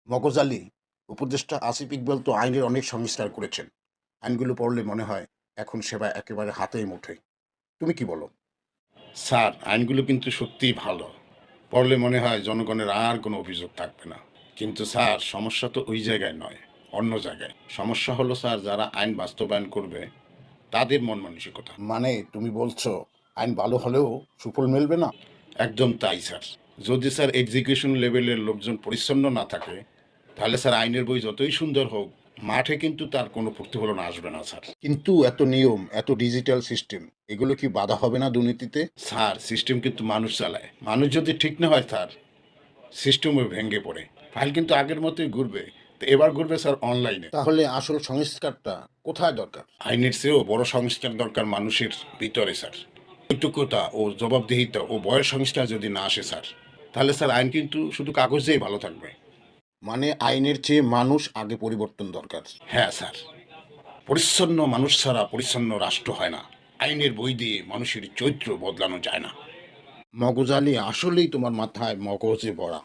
মগজ আলী, উপদেষ্টা আসিফ ইকবাল তো আইনের অনেক সংস্কার করেছেন। আইনগুলো পড়লে মনে হয় এখন সেবা একেবারে হাতেই মুঠোয়। তুমি কি বলো? স্যার, আইনগুলো কিন্তু সত্যিই ভালো। পড়লে মনে হয় জনগণের আর কোনো অভিযোগ থাকবে না। কিন্তু স্যার, সমস্যা তো ওই জায়গায় নয়, অন্য জায়গায়। সমস্যা হলো স্যার, যারা আইন বাস্তবায়ন করবে তাদের মন মানসিকতা। মানে তুমি বলছো আইন ভালো হলেও সুফল মেলবে না? একদম তাই স্যার। যদি স্যার এক্সিকিউশন লেভেলের লোকজন পরিচ্ছন্ন না থাকে, তাহলে স্যার আইনের বই যতই সুন্দর হোক, মাঠে কিন্তু তার কোনো প্রতিফলন আসবে না স্যার। কিন্তু এত নিয়ম, এত ডিজিটাল সিস্টেম, এগুলো কি বাধা হবে না দুর্নীতিতে? স্যার, সিস্টেম কিন্তু মানুষ চালায়। মানুষ যদি ঠিক না হয় স্যার, সিস্টেমও ভেঙে পড়ে। ফাইল কিন্তু আগের মতোই ঘুরবে। তো এবার ঘুরবে স্যার অনলাইনে। তাহলে আসল সংস্কারটা কোথায় দরকার? আইনের চেয়েও বড় সংস্কার দরকার মানুষের ভিতরে স্যার। নৈতিকতা ও জবাবদিহিতা ও বয়স সংস্কার যদি না আসে স্যার, তাহলে স্যার আইন কিন্তু শুধু কাগজেই ভালো থাকবে। মানে আইনের চেয়ে মানুষ আগে পরিবর্তন দরকার। হ্যাঁ স্যার, পরিচ্ছন্ন মানুষ ছাড়া পরিচ্ছন্ন রাষ্ট্র হয় না। আইনের বই দিয়ে মানুষের চরিত্র বদলানো যায় না। মগজ আলী, আসলেই তোমার মাথায় মগজে ভরা।